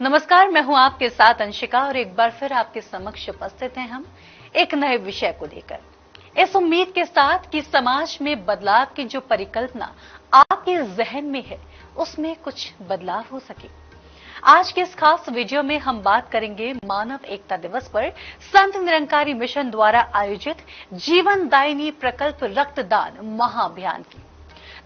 नमस्कार, मैं हूं आपके साथ अंशिका और एक बार फिर आपके समक्ष उपस्थित हैं हम एक नए विषय को लेकर। इस उम्मीद के साथ कि समाज में बदलाव की जो परिकल्पना आपके जहन में है उसमें कुछ बदलाव हो सके। आज के इस खास वीडियो में हम बात करेंगे मानव एकता दिवस पर संत निरंकारी मिशन द्वारा आयोजित जीवनदायिनी प्रकल्प रक्तदान महाअभियान की।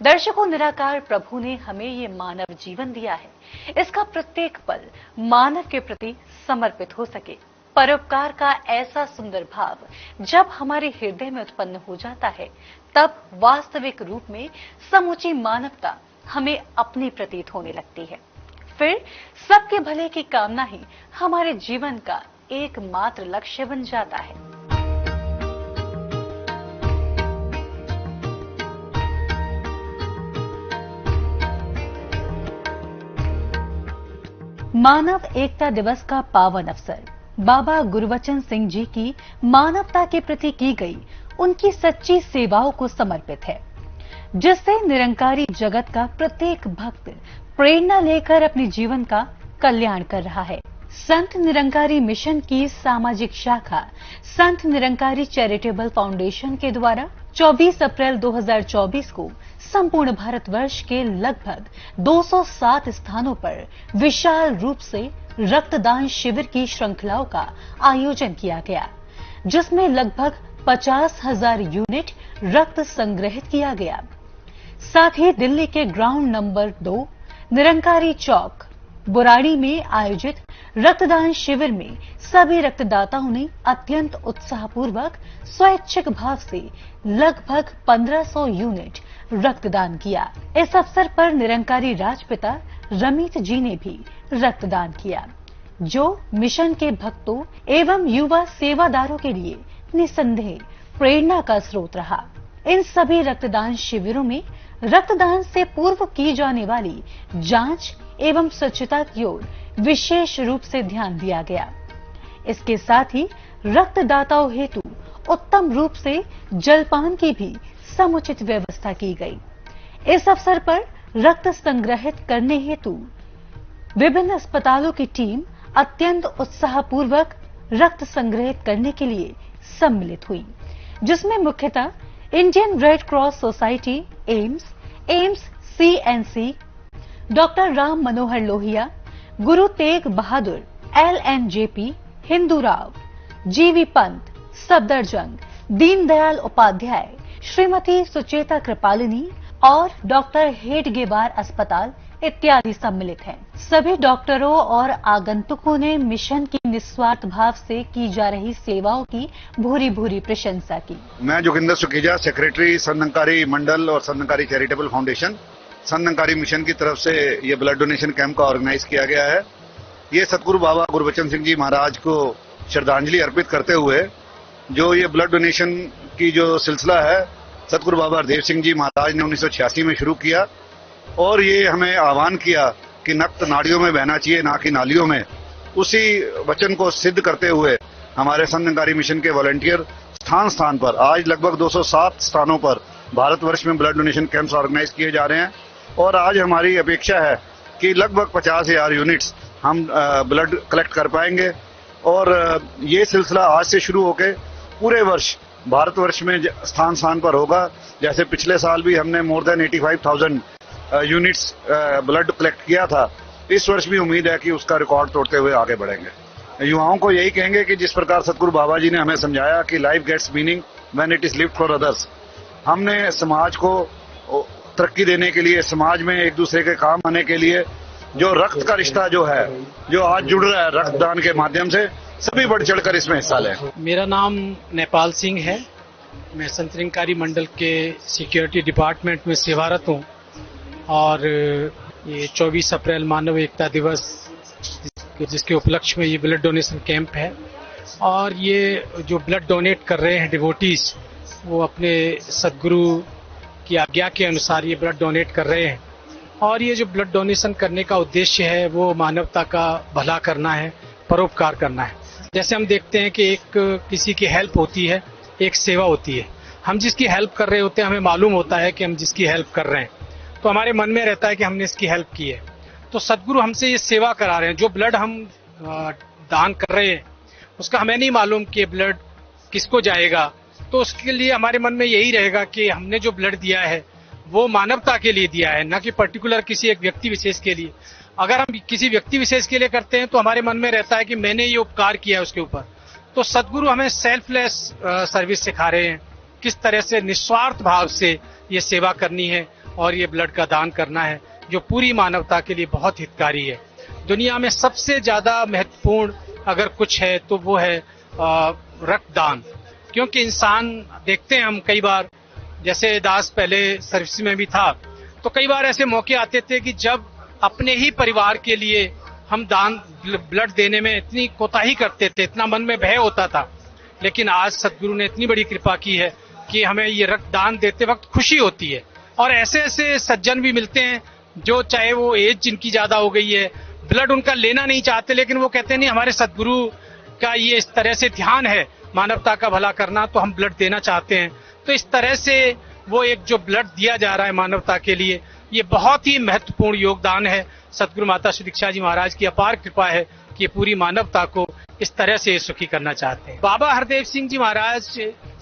दर्शकों, निराकार प्रभु ने हमें ये मानव जीवन दिया है, इसका प्रत्येक पल मानव के प्रति समर्पित हो सके। परोपकार का ऐसा सुंदर भाव जब हमारे हृदय में उत्पन्न हो जाता है, तब वास्तविक रूप में समूची मानवता हमें अपनी प्रतीत होने लगती है। फिर सबके भले की कामना ही हमारे जीवन का एकमात्र लक्ष्य बन जाता है। मानव एकता दिवस का पावन अवसर बाबा गुरबचन सिंह जी की मानवता के प्रति की गई उनकी सच्ची सेवाओं को समर्पित है, जिससे निरंकारी जगत का प्रत्येक भक्त प्रेरणा लेकर अपने जीवन का कल्याण कर रहा है। संत निरंकारी मिशन की सामाजिक शाखा संत निरंकारी चैरिटेबल फाउंडेशन के द्वारा 24 अप्रैल 2024 को संपूर्ण भारतवर्ष के लगभग 207 स्थानों पर विशाल रूप से रक्तदान शिविर की श्रृंखलाओं का आयोजन किया गया, जिसमें लगभग 50,000 यूनिट रक्त संग्रहित किया गया। साथ ही दिल्ली के ग्राउंड नंबर 2 निरंकारी चौक बुराड़ी में आयोजित रक्तदान शिविर में सभी रक्तदाताओं ने अत्यंत उत्साहपूर्वक स्वैच्छिक भाव से लगभग 1500 यूनिट रक्तदान किया। इस अवसर पर निरंकारी राजपिता रमित जी ने भी रक्तदान किया, जो मिशन के भक्तों एवं युवा सेवादारों के लिए निसंदेह प्रेरणा का स्रोत रहा। इन सभी रक्तदान शिविरों में रक्तदान से पूर्व की जाने वाली जांच एवं स्वच्छता की ओर विशेष रूप से ध्यान दिया गया। इसके साथ ही रक्तदाताओं हेतु उत्तम रूप से जलपान की भी समुचित व्यवस्था की गई। इस अवसर पर रक्त संग्रहित करने हेतु विभिन्न अस्पतालों की टीम अत्यंत उत्साहपूर्वक रक्त संग्रहित करने के लिए सम्मिलित हुई, जिसमें मुख्यतः Indian red cross society AIIMS CNC, doctor Ram Manohar Lohia, Guru Tegh बहादुर LNJP, हिंदू राव, GV पंत, सफदरजंग, दीनदयाल उपाध्याय, श्रीमती सुचेता कृपालिनी और डॉक्टर हेडगेवार अस्पताल इत्यादि सम्मिलित हैं। सभी डॉक्टरों और आगंतुकों ने मिशन की निस्वार्थ भाव से की जा रही सेवाओं की भूरी भूरी प्रशंसा की। मैं जोगिंदर सुखीजा, सेक्रेटरी संत निरंकारी मंडल और Sant Nirankari charitable foundation Sant Nirankari mission की तरफ से ये ब्लड डोनेशन कैंप का ऑर्गेनाइज किया गया है। ये सतगुरु बाबा गुरबचन सिंह जी महाराज को श्रद्धांजलि अर्पित करते हुए जो ये ब्लड डोनेशन की जो सिलसिला है सतगुरु बाबा हरदेव सिंह जी महाराज ने 1986 में शुरू किया और ये हमें आह्वान किया कि रक्त नाड़ियों में बहना चाहिए, ना कि नालियों में। उसी वचन को सिद्ध करते हुए हमारे संत निरंकारी मिशन के वॉलंटियर स्थान स्थान पर आज लगभग 207 स्थानों पर भारतवर्ष में ब्लड डोनेशन कैंप्स ऑर्गेनाइज किए जा रहे हैं और आज हमारी अपेक्षा है कि लगभग 50,000 यूनिट्स हम ब्लड कलेक्ट कर पाएंगे और ये सिलसिला आज से शुरू होकर पूरे वर्ष भारतवर्ष में स्थान स्थान पर होगा। जैसे पिछले साल भी हमने more than 85,000 units blood collect किया था, इस वर्ष भी उम्मीद है कि उसका रिकॉर्ड तोड़ते हुए आगे बढ़ेंगे। युवाओं को यही कहेंगे कि जिस प्रकार सतगुरु बाबा जी ने हमें समझाया कि life gets meaning when it is lived for others, हमने समाज को तरक्की देने के लिए, समाज में एक दूसरे के काम आने के लिए जो रक्त का रिश्ता जो है, जो आज जुड़ रहा है रक्तदान के माध्यम से, सभी बढ़ चढ़कर इसमें हिस्सा लें। मेरा नाम नेपाल सिंह है। मैं संत निरंकारी मंडल के सिक्योरिटी डिपार्टमेंट में सेवारत हूँ और ये 24 अप्रैल मानव एकता दिवस जिसके उपलक्ष्य में ये ब्लड डोनेशन कैंप है और ये जो ब्लड डोनेट कर रहे हैं डिवोटीज, वो अपने सदगुरु की आज्ञा के अनुसार ये ब्लड डोनेट कर रहे हैं और ये जो ब्लड डोनेशन करने का उद्देश्य है वो मानवता का भला करना है, परोपकार करना है। जैसे हम देखते हैं कि एक किसी की हेल्प होती है, एक सेवा होती है। हम जिसकी हेल्प कर रहे होते हैं, हमें मालूम होता है कि हम जिसकी हेल्प कर रहे हैं, तो हमारे मन में रहता है कि हमने इसकी हेल्प की है। तो सदगुरु हमसे ये सेवा करा रहे हैं। जो ब्लड हम दान कर रहे हैं उसका हमें नहीं मालूम कि ब्लड किसको जाएगा, तो उसके लिए हमारे मन में यही रहेगा कि हमने जो ब्लड दिया है वो मानवता के लिए दिया है, न कि पर्टिकुलर किसी एक व्यक्ति विशेष के लिए। अगर हम किसी व्यक्ति विशेष के लिए करते हैं तो हमारे मन में रहता है कि मैंने ये उपकार किया है उसके ऊपर। तो सदगुरु हमें सेल्फलेस सर्विस सिखा रहे हैं, किस तरह से निस्वार्थ भाव से ये सेवा करनी है और ये ब्लड का दान करना है, जो पूरी मानवता के लिए बहुत हितकारी है। दुनिया में सबसे ज्यादा महत्वपूर्ण अगर कुछ है तो वो है रक्तदान, क्योंकि इंसान देखते हैं हम कई बार, जैसे दास पहले सर्विस में भी था, तो कई बार ऐसे मौके आते थे कि जब अपने ही परिवार के लिए हम दान ब्लड देने में इतनी कोताही करते थे, इतना मन में भय होता था। लेकिन आज सदगुरु ने इतनी बड़ी कृपा की है कि हमें ये रक्तदान देते वक्त खुशी होती है। और ऐसे ऐसे सज्जन भी मिलते हैं जो, चाहे वो एज जिनकी ज्यादा हो गई है, ब्लड उनका लेना नहीं चाहते, लेकिन वो कहते हैं नहीं, हमारे सदगुरु का ये इस तरह से ध्यान है मानवता का भला करना, तो हम ब्लड देना चाहते हैं। तो इस तरह से वो एक जो ब्लड दिया जा रहा है मानवता के लिए, ये बहुत ही महत्वपूर्ण योगदान है। सदगुरु माता श्री दीक्षा जी महाराज की अपार कृपा है कि पूरी मानवता को इस तरह से सुखी करना चाहते हैं। बाबा हरदेव सिंह जी महाराज,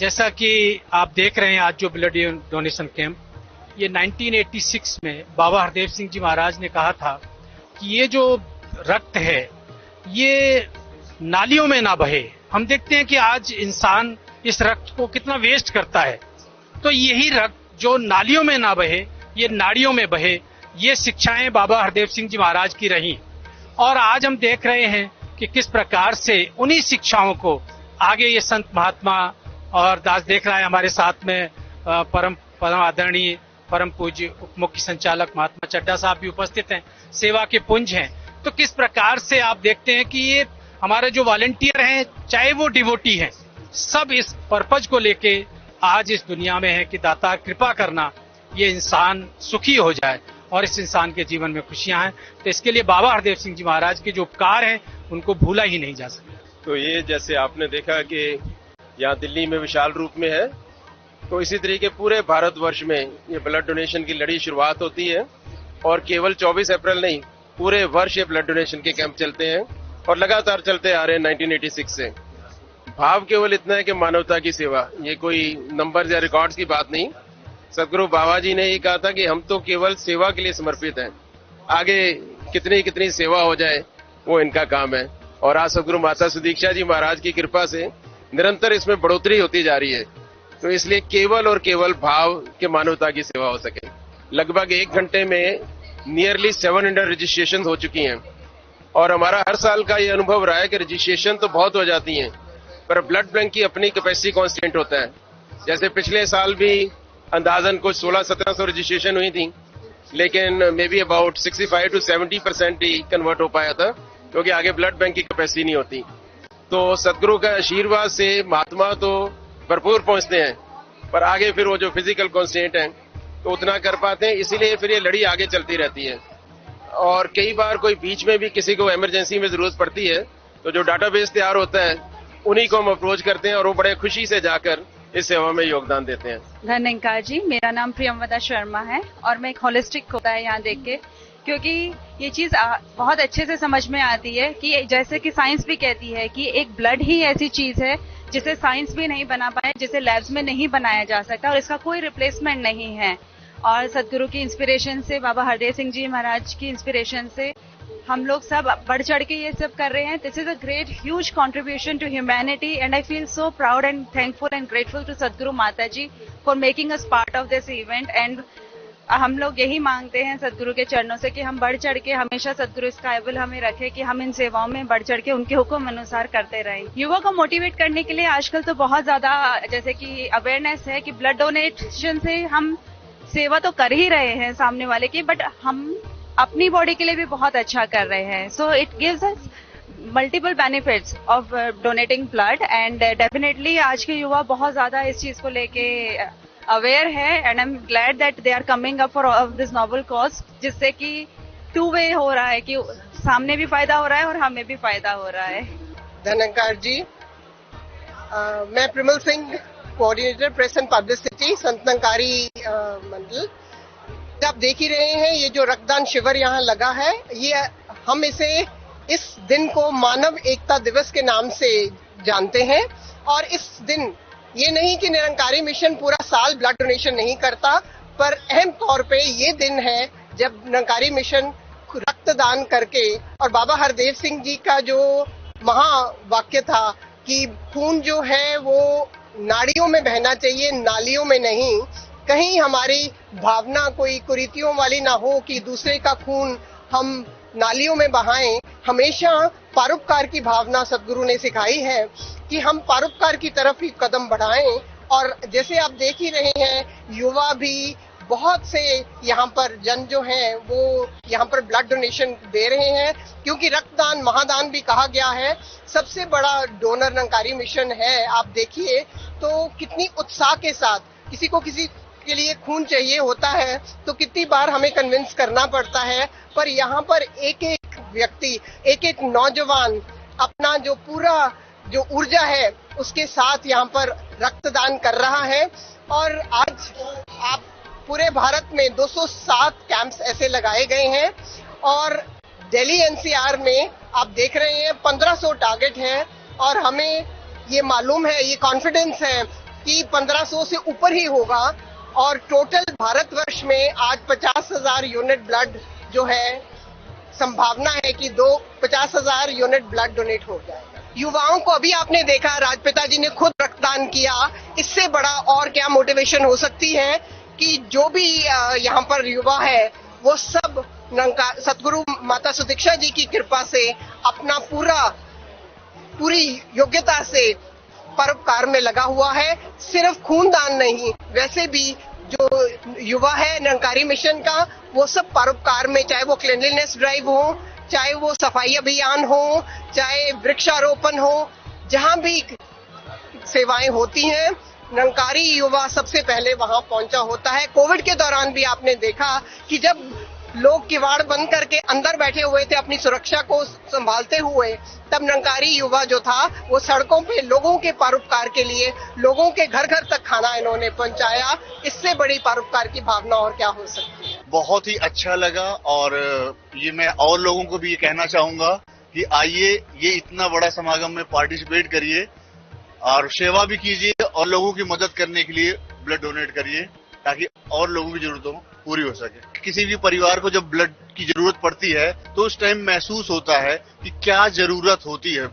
जैसा कि आप देख रहे हैं आज जो ब्लड डोनेशन कैंप, ये 1986 में बाबा हरदेव सिंह जी महाराज ने कहा था कि ये जो रक्त है ये नालियों में ना बहे। हम देखते हैं कि आज इंसान इस रक्त को कितना वेस्ट करता है, तो यही रक्त जो नालियों में ना बहे, ये नाड़ियों में बहे, ये शिक्षाएं बाबा हरदेव सिंह जी महाराज की रही। और आज हम देख रहे हैं कि किस प्रकार से उन्हीं शिक्षाओं को आगे ये संत महात्मा, और दास देख रहा है हमारे साथ में परम आदरणीय परम पूज्य उप मुख्य संचालक महात्मा चड्ढा साहब भी उपस्थित हैं, सेवा के पुंज हैं। तो किस प्रकार से आप देखते हैं कि ये हमारे जो वॉलंटियर हैं, चाहे वो डिवोटी हैं, सब इस पर्पज को लेके आज इस दुनिया में है कि दाता कृपा करना, ये इंसान सुखी हो जाए और इस इंसान के जीवन में खुशियां हैं। तो इसके लिए बाबा हरदेव सिंह जी महाराज के जो उपकार हैं उनको भूला ही नहीं जा सकता। तो ये जैसे आपने देखा कि यहाँ दिल्ली में विशाल रूप में है, तो इसी तरीके पूरे भारतवर्ष में ये ब्लड डोनेशन की लड़ी शुरुआत होती है और केवल 24 अप्रैल नहीं, पूरे वर्ष ये ब्लड डोनेशन के कैंप चलते हैं और लगातार चलते आ रहे हैं 1986 से। भाव केवल इतना है कि मानवता की सेवा, ये कोई नंबर या रिकॉर्ड्स की बात नहीं। सदगुरु बाबा जी ने ये कहा था कि हम तो केवल सेवा के लिए समर्पित हैं, आगे कितनी कितनी सेवा हो जाए वो इनका काम है। और आज सदगुरु माता श्री दीक्षा जी महाराज की कृपा से निरंतर इसमें बढ़ोतरी होती जा रही है। तो इसलिए केवल और केवल भाव के मानवता की सेवा हो सके। लगभग 1 घंटे में नियरली 700 रजिस्ट्रेशन हो चुकी हैं और हमारा हर साल का ये अनुभव रहा है कि रजिस्ट्रेशन तो बहुत हो जाती हैं, पर ब्लड बैंक की अपनी कैपेसिटी कांस्टेंट होता है। जैसे पिछले साल भी अंदाजन कुछ 1600-1700 रजिस्ट्रेशन हुई थी, लेकिन may be about 65 to 70% he convert हो पाया था, क्योंकि आगे ब्लड बैंक की कैपेसिटी नहीं होती। तो सदगुरु का आशीर्वाद से महात्मा तो भरपूर पहुंचते हैं, पर आगे फिर वो जो फिजिकल कांस्टेंट है तो उतना कर पाते हैं, इसीलिए फिर ये लड़ी आगे चलती रहती है। और कई बार कोई बीच में भी किसी को इमरजेंसी में जरूरत पड़ती है तो जो डाटाबेस तैयार होता है उन्हीं को हम अप्रोच करते हैं और वो बड़े खुशी से जाकर इस सेवा में योगदान देते हैं। धन्यवाद जी, मेरा नाम प्रियमवदा शर्मा है और मैं एक होलिस्टिक होता है यहाँ देख के, क्योंकि ये चीज बहुत अच्छे से समझ में आती है कि जैसे कि साइंस भी कहती है कि एक ब्लड ही ऐसी चीज है जिसे साइंस भी नहीं बना पाए, जिसे लैब्स में नहीं बनाया जा सकता और इसका कोई रिप्लेसमेंट नहीं है। और सदगुरु की इंस्पिरेशन से, बाबा हरदेव सिंह जी महाराज की इंस्पिरेशन से हम लोग सब बढ़ चढ़ के ये सब कर रहे हैं। This is a great huge contribution to humanity and I feel so proud and thankful and grateful to Sadguru Mata ji for making us part of this event. And हम लोग यही मांगते हैं सदगुरु के चरणों से कि हम बढ़ चढ़ के हमेशा सदगुरु इस काबिल हमें रखे कि हम इन सेवाओं में बढ़ चढ़ के उनके हुक्म अनुसार करते रहें। युवा को मोटिवेट करने के लिए आजकल तो बहुत ज्यादा जैसे कि अवेयरनेस है कि ब्लड डोनेशन से हम सेवा तो कर ही रहे हैं सामने वाले की, बट हम अपनी बॉडी के लिए भी बहुत अच्छा कर रहे हैं। So it gives us multiple benefits of donating blood and definitely आज के युवा बहुत ज्यादा इस चीज को लेके अवेयर है and I am glad that they are coming up for this noble cause, जिससे कि 2 वे हो रहा है कि सामने भी फायदा हो रहा है और हमें भी फायदा हो रहा है। धन्यवाद जी, मैं Primal Singh, coordinator press and publicity, Sant Nirankari मंडल। आप देख ही रहे हैं ये जो रक्तदान शिविर यहाँ लगा है, ये हम इसे इस दिन को मानव एकता दिवस के नाम से जानते हैं। और इस दिन ये नहीं कि निरंकारी मिशन पूरा साल ब्लड डोनेशन नहीं करता, पर अहम तौर पे ये दिन है जब निरंकारी मिशन रक्तदान करके, और बाबा हरदेव सिंह जी का जो महावाक्य था कि खून जो है वो नाड़ियों में बहना चाहिए, नालियों में नहीं, कहीं हमारी भावना कोई कुरीतियों वाली ना हो कि दूसरे का खून हम नालियों में बहाएं। हमेशा परोपकार की भावना सदगुरु ने सिखाई है कि हम परोपकार की तरफ ही कदम बढ़ाएं। और जैसे आप देख ही रहे हैं, युवा भी बहुत से यहाँ पर जन जो हैं वो यहाँ पर ब्लड डोनेशन दे रहे हैं, क्योंकि रक्तदान महादान भी कहा गया है, सबसे बड़ा डोनर निरंकारी मिशन है। आप देखिए तो कितनी उत्साह के साथ किसी के लिए खून चाहिए होता है तो कितनी बार हमें कन्विंस करना पड़ता है, पर यहाँ पर एक एक व्यक्ति, एक एक नौजवान अपना जो पूरा जो ऊर्जा है उसके साथ यहाँ पर रक्तदान कर रहा है। और आज आप पूरे भारत में 207 कैंप्स ऐसे लगाए गए हैं और दिल्ली एनसीआर में आप देख रहे हैं 1500 टारगेट है, और हमें ये मालूम है, ये कॉन्फिडेंस है कि 1500 से ऊपर ही होगा। और टोटल भारतवर्ष में आज 50,000 यूनिट ब्लड जो है, संभावना है कि 50,000 यूनिट ब्लड डोनेट हो जाएगा। युवाओं को अभी आपने देखा राजपिता जी ने खुद रक्तदान किया, इससे बड़ा और क्या मोटिवेशन हो सकती है कि जो भी यहाँ पर युवा है वो सब सतगुरु माता सुदीक्षा जी की कृपा से अपना पूरी योग्यता से परोपकार में लगा हुआ है। सिर्फ खूनदान नहीं, वैसे भी जो युवा है निरंकारी मिशन का, वो सब परोपकार में, चाहे वो क्लीनलीनेस ड्राइव हो, चाहे वो सफाई अभियान हो, चाहे वृक्षारोपण हो, जहां भी सेवाएं होती हैं निरंकारी युवा सबसे पहले वहां पहुंचा होता है। कोविड के दौरान भी आपने देखा कि जब लोग किवाड़ बंद करके अंदर बैठे हुए थे अपनी सुरक्षा को संभालते हुए, तब निरंकारी युवा जो था वो सड़कों पे लोगों के परोपकार के लिए लोगों के घर घर तक खाना इन्होंने पहुंचाया। इससे बड़ी परोपकार की भावना और क्या हो सकती है। बहुत ही अच्छा लगा, और ये मैं और लोगों को भी ये कहना चाहूंगा कि आइए, ये इतना बड़ा समागम में पार्टिसिपेट करिए और सेवा भी कीजिए और लोगों की मदद करने के लिए ब्लड डोनेट करिए, ताकि और लोगों की जरूरतों पूरी हो सके। किसी भी परिवार को जब ब्लड की जरूरत पड़ती है तो उस टाइम महसूस होता है कि क्या जरूरत होती है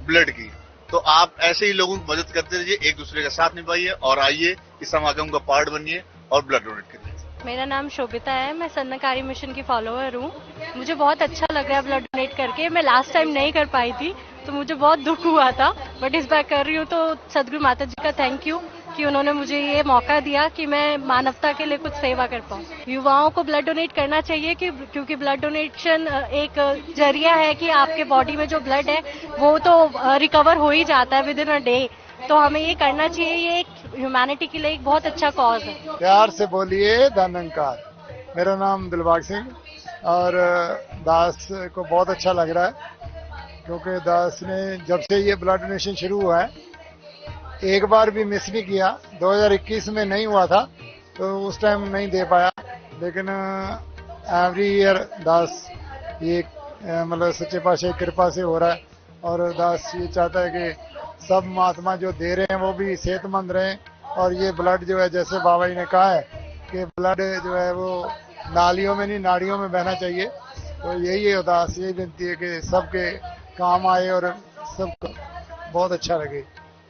ब्लड की। तो आप ऐसे ही लोगों की मदद करते रहिए, एक दूसरे का साथ निभाइए और आइए इस समागम का पार्ट बनिए और ब्लड डोनेट करिए। मेरा नाम शोभिता है, मैं सन्नकारी मिशन की फॉलोअर हूँ। मुझे बहुत अच्छा लग रहा है ब्लड डोनेट करके। मैं लास्ट टाइम नहीं कर पाई थी तो मुझे बहुत दुख हुआ था, बट इस बार कर रही हूँ। तो सदगुरु माता जी का थैंक यू कि उन्होंने मुझे ये मौका दिया कि मैं मानवता के लिए कुछ सेवा कर पाऊँ। युवाओं को ब्लड डोनेट करना चाहिए क्योंकि ब्लड डोनेशन एक जरिया है कि आपके बॉडी में जो ब्लड है वो तो रिकवर हो ही जाता है विद इन अ डे। तो हमें ये करना चाहिए, ये एक ह्यूमैनिटी के लिए एक बहुत अच्छा कॉज है। प्यार से बोलिए धन्यकार। मेरा नाम दिलबाग सिंह, और दास को बहुत अच्छा लग रहा है क्योंकि दास ने जब से ये ब्लड डोनेशन शुरू हुआ है एक बार भी मिस नहीं किया। 2021 में नहीं हुआ था तो उस टाइम नहीं दे पाया, लेकिन एवरी ईयर दास ये मतलब सच्चे पातशाही की कृपा से हो रहा है। और दास ये चाहता है कि सब महात्मा जो दे रहे हैं वो भी सेहतमंद रहें, और ये ब्लड जो है जैसे बाबा जी ने कहा है कि ब्लड जो है वो नालियों में नहीं नाड़ियों में बहना चाहिए। तो यही है दास, यही विनती है कि सबके काम आए और सबको बहुत अच्छा लगे,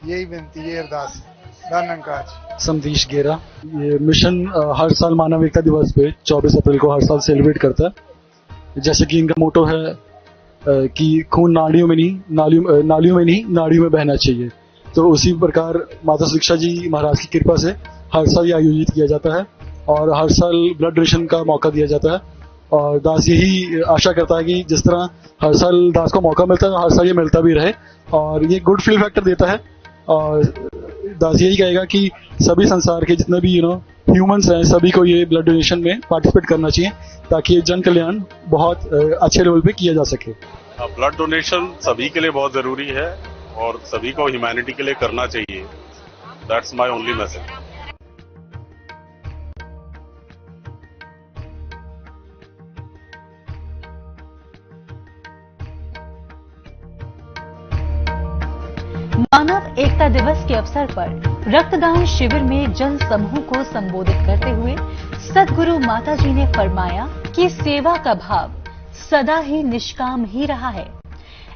यही विनती है अरदास। धन्यवाद। समदीश गेरा, ये मिशन हर साल मानव एकता दिवस पे 24 अप्रैल को हर साल सेलिब्रेट करता है। जैसे कि इनका मोटो है कि खून नाड़ियों में नहीं नाड़ियों में बहना चाहिए, तो उसी प्रकार माता सुदीक्षा जी महाराज की कृपा से हर साल ये आयोजित किया जाता है और हर साल ब्लड डोनेशन का मौका दिया जाता है। और दास यही आशा करता है कि जिस तरह हर साल दास को मौका मिलता है हर साल ये मिलता भी रहे, और ये गुड फील फैक्टर देता है। और दास यही कहेगा कि सभी संसार के जितने भी ह्यूमंस हैं सभी को ये ब्लड डोनेशन में पार्टिसिपेट करना चाहिए, ताकि ये जन कल्याण बहुत अच्छे लेवल पे किया जा सके। ब्लड डोनेशन सभी के लिए बहुत जरूरी है और सभी को ह्यूमैनिटी के लिए करना चाहिए। That's my only message. मानव एकता दिवस के अवसर पर रक्तदान शिविर में जन समूह को संबोधित करते हुए सद्गुरु माताजी ने फरमाया कि सेवा का भाव सदा ही निष्काम ही रहा है।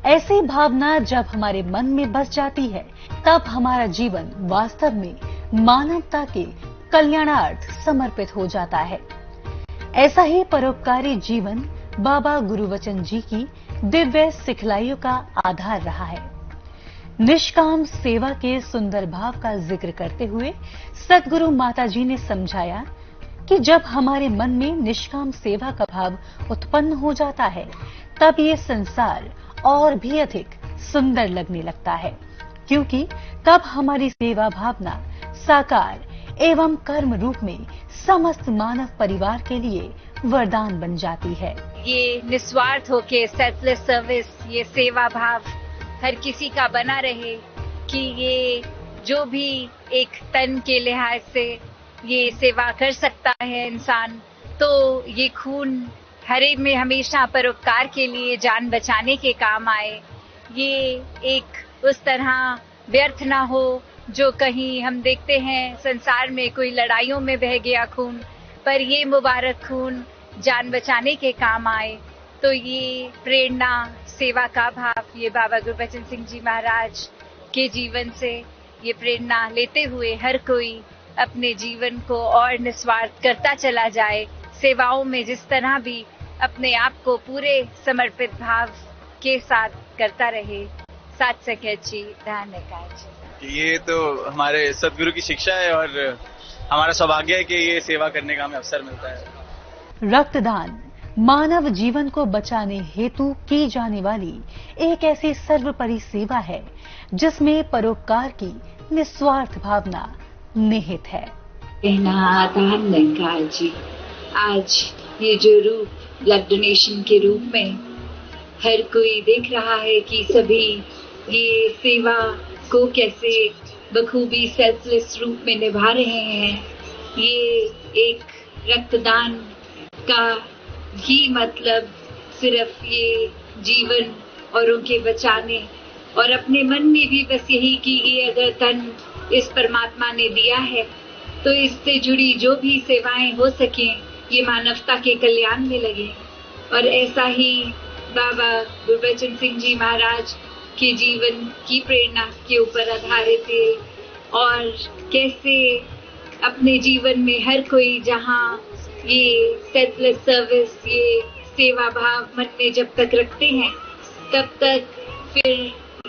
ऐसी भावना जब हमारे मन में बस जाती है तब हमारा जीवन वास्तव में मानवता के कल्याणार्थ समर्पित हो जाता है। ऐसा ही परोपकारी जीवन बाबा गुरुवचन जी की दिव्य सिखलाइयों का आधार रहा है। निष्काम सेवा के सुंदर भाव का जिक्र करते हुए सद्गुरु माताजी ने समझाया कि जब हमारे मन में निष्काम सेवा का भाव उत्पन्न हो जाता है तब ये संसार और भी अधिक सुंदर लगने लगता है, क्योंकि तब हमारी सेवा भावना साकार एवं कर्म रूप में समस्त मानव परिवार के लिए वरदान बन जाती है। ये निस्वार्थ होके सेल्फलेस सर्विस, ये सेवा भाव हर किसी का बना रहे कि ये जो भी एक तन के लिहाज से ये सेवा कर सकता है इंसान, तो ये खून हरे में हमेशा परोपकार के लिए जान बचाने के काम आए। ये एक उस तरह व्यर्थ ना हो जो कहीं हम देखते हैं संसार में कोई लड़ाइयों में बह गया खून, पर ये मुबारक खून जान बचाने के काम आए। तो ये प्रेरणा, सेवा का भाव, ये बाबा गुरबचन सिंह जी महाराज के जीवन से ये प्रेरणा लेते हुए हर कोई अपने जीवन को और निस्वार्थ करता चला जाए, सेवाओं में जिस तरह भी अपने आप को पूरे समर्पित भाव के साथ करता रहे। साथ संगत जी, धन्यवाद जी। ये तो हमारे सदगुरु की शिक्षा है और हमारा सौभाग्य है कि ये सेवा करने का हमें अवसर मिलता है। रक्तदान मानव जीवन को बचाने हेतु की जाने वाली एक ऐसी सर्वोपरि सेवा है जिसमें परोपकार की निस्वार्थ भावना निहित है। धन्यवाद जी। आज ये जो रूप ब्लड डोनेशन के रूप में हर कोई देख रहा है कि सभी ये सेवा को कैसे बखूबी सेल्फलेस रूप में निभा रहे हैं। ये एक रक्तदान का ही मतलब सिर्फ ये जीवन औरों के बचाने और अपने मन में भी बस यही कि ये अगर तन इस परमात्मा ने दिया है तो इससे जुड़ी जो भी सेवाएं हो सकें ये मानवता के कल्याण में लगे। और ऐसा ही बाबा गुरबचन सिंह जी महाराज के जीवन की प्रेरणा के ऊपर आधारित है और कैसे अपने जीवन में हर कोई जहाँ ये सेल्फलेस सर्विस, ये सेवा भाव मन में जब तक रखते हैं तब तक फिर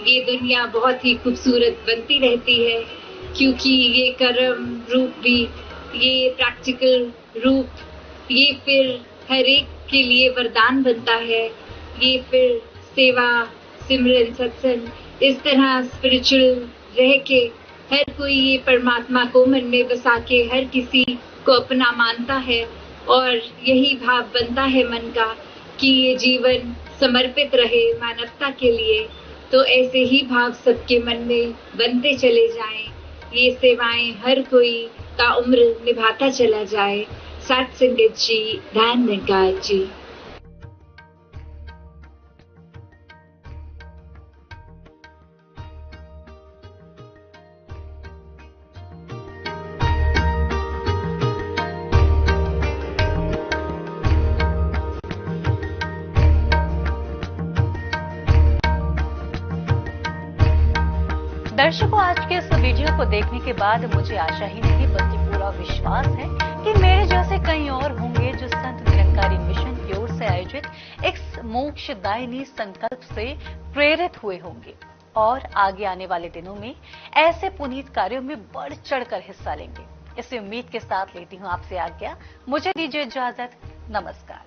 ये दुनिया बहुत ही खूबसूरत बनती रहती है, क्योंकि ये कर्म रूप भी, ये प्रैक्टिकल रूप, ये फिर हर एक के लिए वरदान बनता है। ये फिर सेवा, सिमरन, सत्संग इस तरह स्पिरिचुअल रह के हर कोई ये परमात्मा को मन में बसा के हर किसी को अपना मानता है और यही भाव बनता है मन का कि ये जीवन समर्पित रहे मानवता के लिए। तो ऐसे ही भाव सबके मन में बनते चले जाएं, ये सेवाएं हर कोई का उम्र निभाता चला जाए। साथ संगत जी, धन्यवाद जी। दर्शकों, आज के इस वीडियो को देखने के बाद मुझे आशा ही नहीं बल्कि पूरा विश्वास है कि मेरे जैसे कई और होंगे जो संत निरंकारी मिशन की ओर से आयोजित इस मोक्षदायिनी संकल्प से प्रेरित हुए होंगे और आगे आने वाले दिनों में ऐसे पुनीत कार्यों में बढ़ चढ़कर हिस्सा लेंगे। इसी उम्मीद के साथ लेती हूं आपसे आज्ञा। मुझे दीजिए इजाजत। नमस्कार।